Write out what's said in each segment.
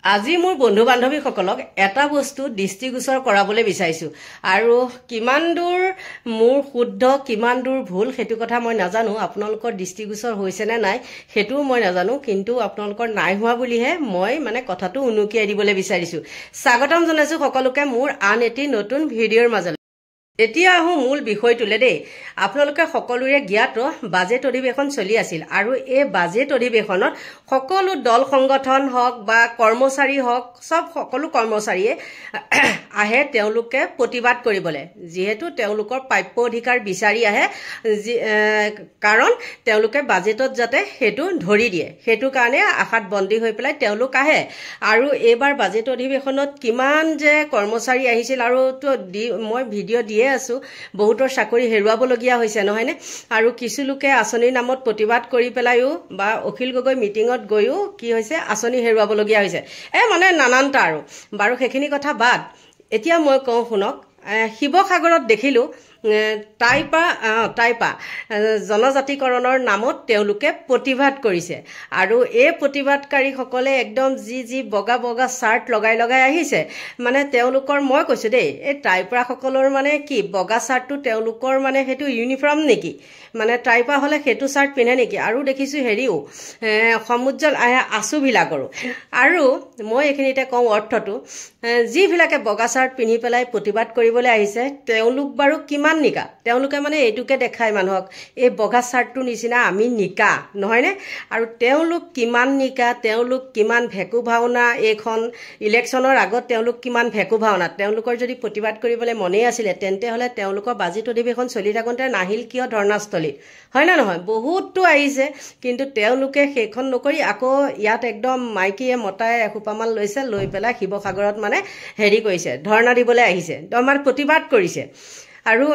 আজি মোৰ বন্ধু বান্ধৱীসকলক এটা বস্তু দৃষ্টিগোচৰ কৰাবলৈ বিচাৰিছোঁ আৰু কিমান দূৰ মোৰ শুদ্ধ কিমান দূৰ ভুল সেইটো কথা মই নাজানো। আপোনালোকৰ দৃষ্টিগোচৰ হৈছে নে নাই সেইটোও মই নাজানো, কিন্তু আপোনালোকৰ নাই হোৱা বুলিহে মই কথাটো উনুকিয়াই দিবলৈ বিচাৰিছোঁ। স্বাগতম জনাইছোঁ সকলোকে মোৰ আন এটি নতুন ভিডিঅ'ৰ মাজলৈ। এতিয়া আহোঁ মূল বিষয়টোলৈ দেই। আপোনালোকে সকলোৰে জ্ঞাত বাজেট অধিৱেশন চলি আছিল আৰু এই বাজেট অধিৱেশনত সকলো দল সংগঠন হওক বা কৰ্মচাৰী হওক সকলো কৰ্মচাৰীয়ে আহে তেওঁলোকে প্ৰতিবাদ কৰিবলৈ, যিহেতু তেওঁলোকৰ প্ৰাপ্য অধিকাৰ বিচাৰি আহে, কাৰণ তেওঁলোকে বাজেটত যাতে সেইটো ধৰি দিয়ে সেইটো কাৰণে আশাত বন্দী হৈ পেলাই তেওঁলোক আহে। আৰু এইবাৰ বাজেট অধিৱেশনত কিমান যে কৰ্মচাৰী আহিছিল আৰু মই ভিডিঅ' দিয়ে আছো, বহুতৰ চাকৰি হেৰুৱাবলগীয়া হৈছে নহয়নে? আৰু কিছু লোকে আঁচনিৰ নামত প্ৰতিবাদ কৰি পেলাইও বা অখিল গগৈ মিটিঙত গৈও কি হৈছে আঁচনি হেৰুৱাবলগীয়া হৈছে, নানানটা আৰু বাৰু সেইখিনি কথা বাদ। এতিয়া মই কওঁ শুনক, শিৱসাগৰত দেখিলোঁ টাইপা জনজাতিকৰণৰ নামত তেওঁলোকে প্ৰতিবাদ কৰিছে আৰু এই প্ৰতিবাদকাৰীসকলে একদম যি বগা বগা চাৰ্ট লগাই আহিছে। তেওঁলোকৰ মই কৈছোঁ দেই, এই টাইপাসকলৰ কি বগা চাৰ্টটো তেওঁলোকৰ সেইটো ইউনিফৰ্ম নেকি? টাইপা হ'লে সেইটো চাৰ্ট পিন্ধে নেকি? আৰু দেখিছোঁ হেৰিও সমুজ্জ্বল আঁচুবিলাকৰো। আৰু মই এইখিনিতে কওঁ অৰ্থটো, যিবিলাকে বগা চাৰ্ট পিন্ধি পেলাই প্ৰতিবাদ কৰিবলৈ আহিছে তেওঁলোক বাৰু কিমান নিকা? তেওঁলোকে এইটোকে দেখায় মানুহক, এই বগা চাৰ্টটোৰ নিচিনা আমি নিকা নহয়নে? আৰু তেওঁলোক কিমান নিকা, তেওঁলোক কিমান ভেকু ভাওনা, এইখন ইলেকশ্যনৰ আগত তেওঁলোক কিমান ভেকু ভাওনা। তেওঁলোকৰ যদি প্ৰতিবাদ কৰিবলৈ মনেই আছিলে তেন্তে হ'লে তেওঁলোকৰ বাজেট অধিৱেশন চলি থাকোঁতে নাহিল কিয় ধৰ্ণাস্থলীত, হয় নে নহয়? বহুতো আহিছে, কিন্তু তেওঁলোকে সেইখন নকৰি আকৌ ইয়াত একদম মাইকীয়ে মতাই এসোপামান লৈছে, লৈ পেলাই শিৱসাগৰত হেৰি কৰিছে, ধৰ্ণা দিবলৈ আহিছে, প্ৰতিবাদ কৰিছে। আৰু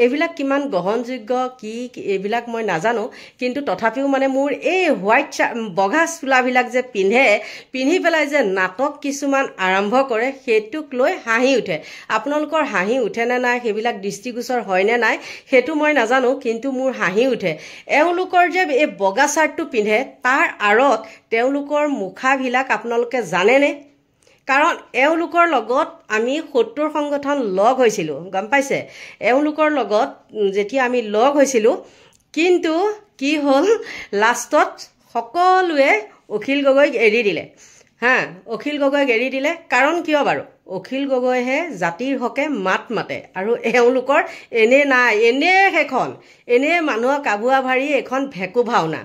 এইবিলাক কিমান গ্ৰহণযোগ্য কি এইবিলাক মই নাজানো, কিন্তু তথাপিও মোৰ এই হোৱাইট বগা চোলাবিলাক যে পিন্ধি পেলাই যে নাটক কিছুমান আৰম্ভ কৰে সেইটোক লৈ হাঁহি উঠে। আপোনালোকৰ হাঁহি উঠেনে নাই, সেইবিলাক দৃষ্টিগোচৰ হয়নে নাই সেইটো মই নাজানো, কিন্তু মোৰ হাঁহি উঠে। এওঁলোকৰ যে এই বগা চাৰ্টটো পিন্ধে তাৰ আঁৰত তেওঁলোকৰ মুখাবিলাক আপোনালোকে জানেনে? কাৰণ এওঁলোকৰ লগত আমি ৭০ সংগঠন লগ হৈছিলোঁ, গম পাইছে? এওঁলোকৰ লগত যেতিয়া আমি লগ হৈছিলোঁ, কিন্তু কি হ'ল লাষ্টত সকলোৱে অখিল গগৈক এৰি দিলে। অখিল গগৈক এৰি দিলে কাৰণ কিয় বাৰু? অখিল গগৈহে জাতিৰ হকে মাত মাতে আৰু এওঁলোকৰ এনে নাই, এনে মানুহক আবুৱা ভাৰি এখন ভেকু ভাওনা।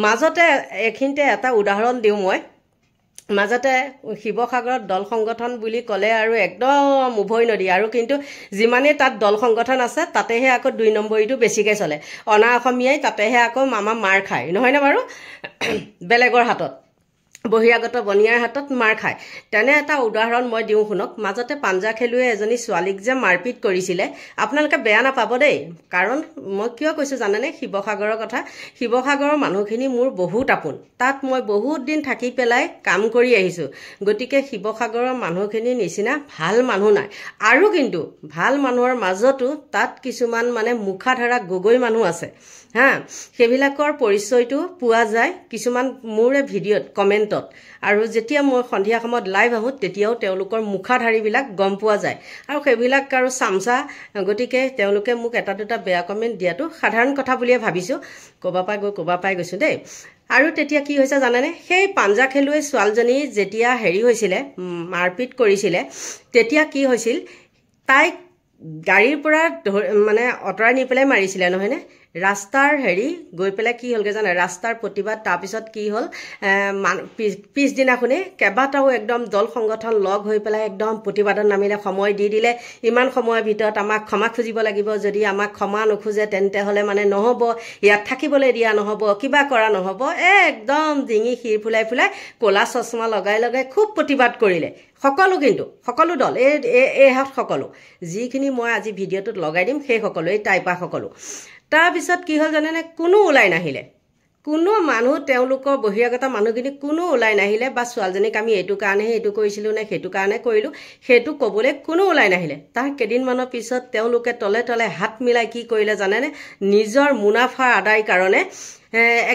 মাজতে এইখিনিতে এটা উদাহৰণ দিওঁ মই। মাজতে শিৱসাগৰত দল সংগঠন বুলি ক'লে আৰু একদম উভৈ নদী, আৰু কিন্তু যিমানেই তাত দল সংগঠন আছে তাতেহে আকৌ ২ নম্বৰীটো বেছিকৈ চলে। অনা অসমীয়াই তাতেহে আকৌ মাৰ খায়, নহয়নে বাৰু? বেলেগৰ হাতত, বহিৰাগত বনিয়াৰ হাতত মাৰ খায়। তেনে এটা উদাহৰণ মই দিওঁ শুনক। মাজতে পাঞ্জা খেলুৱৈ এজনী ছোৱালীক যে মাৰপিট কৰিছিলে, আপোনালোকে বেয়া নাপাব দেই, কাৰণ মই কিয় কৈছোঁ জানেনে? শিৱসাগৰৰ কথা। শিৱসাগৰৰ মানুহখিনি মোৰ বহুত আপোন, তাত মই বহুত দিন থাকি পেলাই কাম কৰি আহিছোঁ, গতিকে শিৱসাগৰৰ মানুহখিনিৰ নিচিনা ভাল মানুহ নাই। আৰু কিন্তু ভাল মানুহৰ মাজতো তাত কিছুমান মুখা ধৰা গগৈ মানুহ আছে। সেইবিলাকৰ পৰিচয়টো পোৱা যায় কিছুমান মোৰে ভিডিঅ'ত কমেণ্টত, আৰু যেতিয়া মই সন্ধিয়া সময়ত লাইভ আহোঁ তেতিয়াও তেওঁলোকৰ মুখাধাৰীবিলাক গম পোৱা যায়, আৰু সেইবিলাক আৰু চামচা, গতিকে তেওঁলোকে মোক এটা দুটা বেয়া কমেণ্ট দিয়াটো সাধাৰণ কথা বুলিয়ে ভাবিছোঁ। ক'ৰবাৰ পাই গৈছোঁ দেই। আৰু তেতিয়া কি হৈছে জানেনে? সেই পাঞ্জা খেলুৱৈ ছোৱালীজনী যেতিয়া হেৰি হৈছিলে, মাৰপিট কৰিছিলে, তেতিয়া কি হৈছিল, তাইক গাড়ীৰ পৰা আঁতৰাই নি পেলাই মাৰিছিলে নহয়নে? ৰাস্তাৰ গৈ পেলাই কি হ'লগৈ জানে? ৰাস্তাৰ প্ৰতিবাদ, তাৰপিছত কি হ'ল, পিছদিনাখনেই কেইবাটাও একদম দল সংগঠন লগ হৈ পেলাই একদম প্ৰতিবাদত নামিলে, সময় দি দিলে, ইমান সময়ৰ ভিতৰত আমাক ক্ষমা খুজিব লাগিব, যদি আমাক ক্ষমা নোখোজে তেন্তে হ'লে নহ'ব, ইয়াত থাকিবলৈ দিয়া নহ'ব, কিবা কৰা নহ'ব, একদম ডিঙি শিৰ ফুলাই ক'লা চশমা লগাই খুব প্ৰতিবাদ কৰিলে। কিন্তু সকলো দল এইহাত সকলো, যিখিনি মই আজি ভিডিঅ'টোত লগাই দিম সেই সকলো, এই টাইপা সকলো। তাৰপিছত কি হ'ল জানেনে? কোনো ওলাই নাহিলে, কোনো মানুহ তেওঁলোকৰ বহিৰাগত মানুহখিনি কোনো ওলাই নাহিলে বা ছোৱালীজনীক আমি এইটো কাৰণেহে এইটো কৰিছিলোঁ নে সেইটো কাৰণে কৰিলোঁ সেইটো ক'বলৈ কোনো ওলাই নাহিলে। তাৰ কেইদিনমানৰ পিছত তেওঁলোকে তলে তলে হাত মিলাই কি কৰিলে জানেনে? নিজৰ মুনাফা আদায় কাৰণে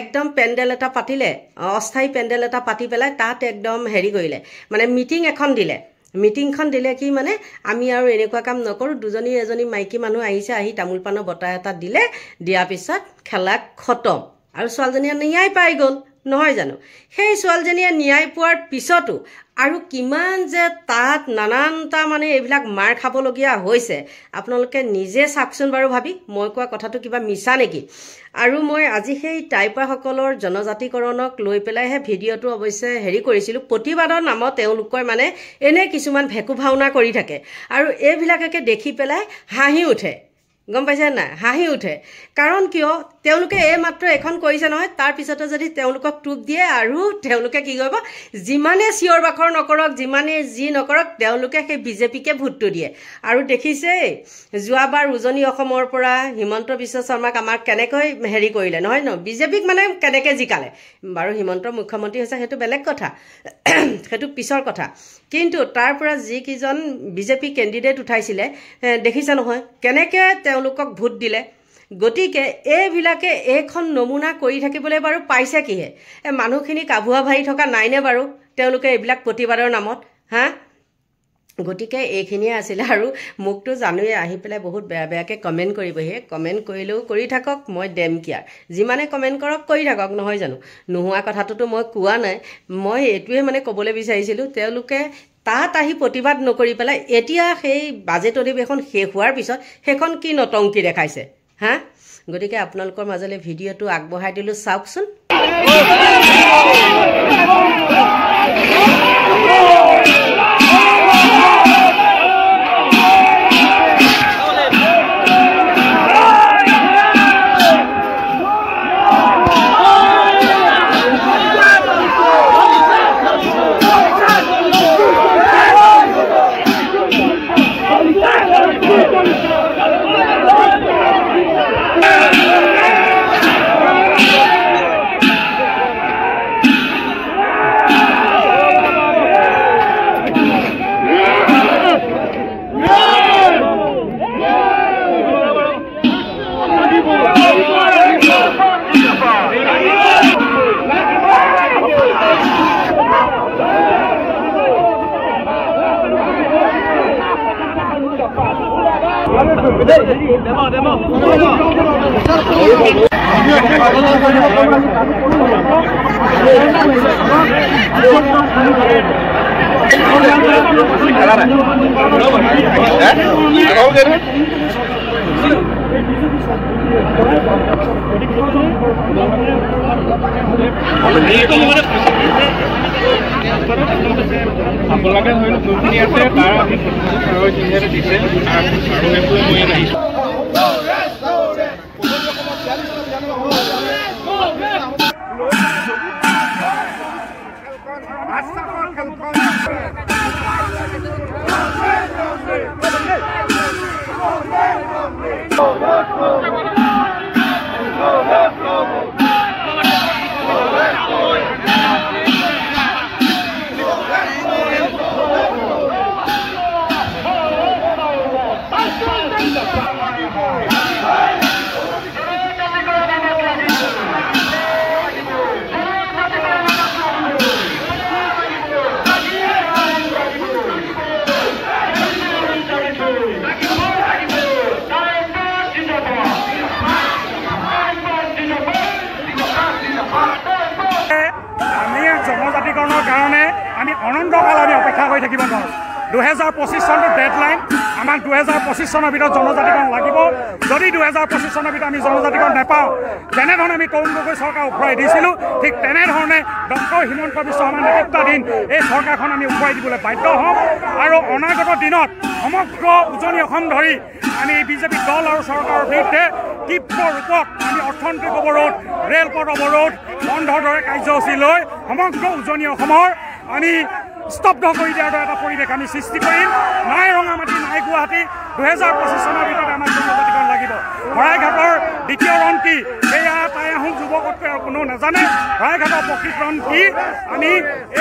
একদম পেণ্ডেল এটা পাতিলে, অস্থায়ী পেণ্ডেল এটা পাতি পেলাই তাত একদম হেৰি কৰিলে, মানে মিটিং এখন দিলে। মিটিংখন দিলে কি মানে আমি আৰু এনেকুৱা কাম নকৰোঁ, দুজনী এজনী মাইকী মানুহ আহিছে, আহি তামোল পাণৰ বঁটা এটা দিলে, দিয়াৰ পিছত খেলা খতম। আৰু ছোৱালীজনীয়ে ন্যায় পাই গ'ল নহয় জানো? সেই ছোৱালীজনীয়ে ন্যায় পোৱাৰ পিছতো আৰু কিমান যে তাত নানানটা মানে এইবিলাক মাৰ খাবলগীয়া হৈছে, আপোনালোকে নিজে চাওকচোন বাৰু ভাবি। মই কোৱা কথাটো কিবা মিছা নেকি? আৰু মই আজি সেই টাইপাৰসকলৰ জনজাতিকৰণক লৈ পেলাইহে ভিডিঅ'টো অৱশ্যে হেৰি কৰিছিলোঁ। প্ৰতিবাদৰ নামত তেওঁলোকৰ মানে এনে কিছুমান ভেকু ভাওনা কৰি থাকে আৰু এইবিলাককে দেখি পেলাই হাঁহি উঠে, গম পাইছে নাই? হাঁহি উঠে। কাৰণ কিয়? তেওঁলোকে এইমাত্ৰ এখন কৰিছে নহয়, তাৰপিছতে যদি তেওঁলোকক টোপ দিয়ে আৰু তেওঁলোকে কি কৰিব, যিমানে চিঞৰ বাখৰ নকৰক, যিমানে যি নকৰক, তেওঁলোকে সেই বিজেপিকে ভোটটো দিয়ে। আৰু দেখিছেই যোৱাবাৰ উজনি অসমৰ পৰা হিমন্ত বিশ্ব শৰ্মাক আমাক কেনেকৈ হেৰি কৰিলে নহয় ন, বিজেপিক মানে কেনেকৈ জিকালে। বাৰু হিমন্ত মুখ্যমন্ত্ৰী হৈছে সেইটো বেলেগ কথা, সেইটো পিছৰ কথা। কিন্তু তাৰ পৰা যিকেইজন বিজেপি কেণ্ডিডেট উঠাইছিলে দেখিছে নহয় কেনেকৈ তেওঁলোকক ভোট দিলে। গতিকে এইবিলাকে এইখন নমুনা কৰি থাকিবলৈ বাৰু পাইছে কিহে? মানুহখিনিক আভুৱা ভাৰি থকা নাইনে বাৰু তেওঁলোকে এইবিলাক প্ৰতিবাদৰ নামত? হা? গতিকে এইখিনিয়ে আছিলে। আৰু মোকতো জানুৱে আহি পেলাই বহুত বেয়া বেয়াকৈ কমেণ্ট কৰিবহি। কমেণ্ট কৰিলেও কৰি থাকক, মই ডেম কেয়াৰ। যিমানে কমেণ্ট কৰক কৰি থাকক, নহয় জানো? নোহোৱা কথাটোতো মই কোৱা নাই। মই এইটোৱে মানে ক'বলৈ বিচাৰিছিলোঁ, তেওঁলোকে তাত আহি প্ৰতিবাদ নকৰি পেলাই এতিয়া সেই বাজেট অধিৱেশন শেষ হোৱাৰ পিছত সেইখন কি নতংকি দেখাইছে হা? গতিকে আপোনালোকৰ মাজলৈ ভিডিঅ'টো আগবঢ়াই দিলোঁ, চাওকচোন। আপোনালোকে হয়তো যোনখিনি আছে তাৰ আমি যিহেতু দিছে আৰু মই আহিছোঁ। জনজাতিকৰণৰ কাৰণে আমি অনন্তকাল আমি অপেক্ষা কৰি থাকিব নোৱাৰোঁ। 2025 চনটো ডেডলাইন। আমাক 2025 চনৰ ভিতৰত জনজাতিকৰণ লাগিব। যদি 2025 চনৰ ভিতৰত আমি জনজাতিকৰণ নাপাওঁ, যেনেধৰণে আমি তৰুণ গগৈ চৰকাৰ উফৰাই দিছিলোঁ, ঠিক তেনেধৰণে ডক্টৰ হিমন্ত বিশ্ব শৰ্মাৰ নেতৃত্বাধীন এই চৰকাৰখন আমি উফৰাই দিবলৈ বাধ্য হ'ম। আৰু অনাগত দিনত সমগ্ৰ উজনি অসম ধৰি আমি বিজেপি দল আৰু চৰকাৰৰ বিৰুদ্ধে তীব্ৰ ৰূপত আমি অৰ্থনৈতিক অৱৰোধ, ৰেলপথ অৱৰোধ বন্ধৰ দৰে কাৰ্যসূচী লৈ সমগ্ৰ উজনি অসমৰ আমি স্তব্ধ কৰি দিয়াৰ দৰে এটা পৰিৱেশ আমি সৃষ্টি কৰিম। নাই ৰঙামাটি, নাই গুৱাহাটী, 2025 চনৰ ভিতৰত আমাক জনজাতিকৰণ লাগিব। শৰাইঘাটৰ দ্বিতীয় ৰণ্টি, সেয়া টাই আহোম যুৱকতকৈ আৰু কোনো নাজানে শৰাইঘাটৰ প্ৰশিক্ষণ দি আমি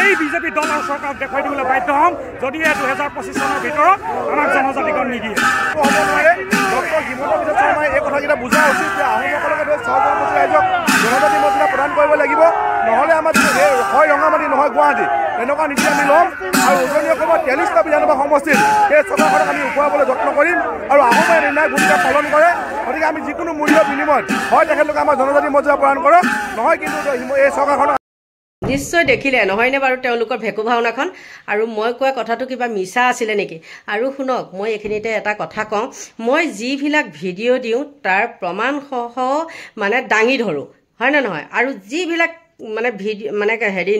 এই বিজেপি দল আৰু চৰকাৰক দেখুৱাই দিবলৈ বাধ্য হ'ম যদিহে 2025 চনৰ ভিতৰত আমাক জনজাতিকৰণ নিদিয়ে। হ'ব নোৱাৰে। ডক্টৰ হিমন্ত বিশ্ব শৰ্মাই এই কথাকেইটা বুজা উচিত যে আহোমসকলকে ধৰি সহজনপতি ৰাইজক জনজাতি মৰ্যাদা প্ৰদান কৰিব লাগিব, নহ'লে আমাৰ হয় ৰঙামাটি নহয় গুৱাহাটী তেনেকুৱা নীতি আমি ল'ম আৰু উজনি অসমৰ 43টা বিধানসভা সমষ্টিত সেই চৰকাৰখনক আমি উখুৱাবলৈ যত্ন কৰিম আৰু আহোমে নিৰ্ণায়ক ভূমিকা পালন কৰে। গতিকে আমি যিকোনো মূল্যৰ বিনিময়ত হয় তেখেতলোকে আমাৰ জনজাতি মৰ্যাদা প্ৰদান কৰক, নহয় কিন্তু এই চৰকাৰখনক নিশ্চয় দেখিলে নহয়নে বাৰু তেওঁলোকৰ ভেকু ভাওনাখন। আৰু মই কোৱা কথাটো কিবা মিছা আছিলে নেকি? আৰু শুনক, মই এইখিনিতে এটা কথা কওঁ, মই যিবিলাক ভিডিঅ' দিওঁ তাৰ প্ৰমাণসহ মানে দাঙি ধৰোঁ, হয়নে নহয়? আৰু যিবিলাক মানে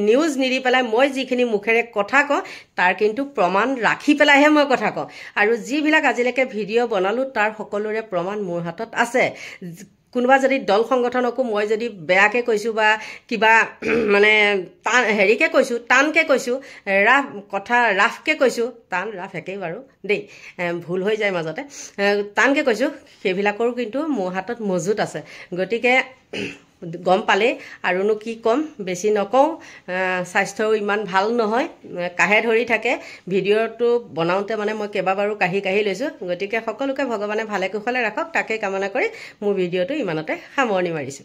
নিউজ নিদি পেলাই মই যিখিনি মুখেৰে কথা কওঁ তাৰ কিন্তু প্ৰমাণ ৰাখি পেলাইহে মই কথা কওঁ। আৰু যিবিলাক আজিলৈকে ভিডিঅ' বনালোঁ তাৰ সকলোৰে প্ৰমাণ মোৰ হাতত আছে। কোনোবা যদি দল সংগঠনকো মই যদি বেয়াকৈ কৈছোঁ বা কিবা মানে হেৰিকৈ কৈছোঁ, টানকৈ কৈছোঁ, ৰাফকৈ কৈছোঁ, টান ৰাফ একেই বাৰু দেই, ভুল হৈ যায় মাজতে, টানকৈ কৈছোঁ, সেইবিলাকৰো কিন্তু মোৰ হাতত মজুত আছে। গতিকে গম পালেই আৰুনো কি ক'ম, বেছি নকওঁ। স্বাস্থ্যও ইমান ভাল নহয়, কাহে ধৰি থাকে। ভিডিঅ'টো বনাওঁতে মানে মই কেইবাবাৰো কাঢ়ি লৈছোঁ। গতিকে সকলোকে ভগৱানে ভালে কুশলে ৰাখক তাকে কামনা কৰি মোৰ ভিডিঅ'টো ইমানতে সামৰণি মাৰিছোঁ।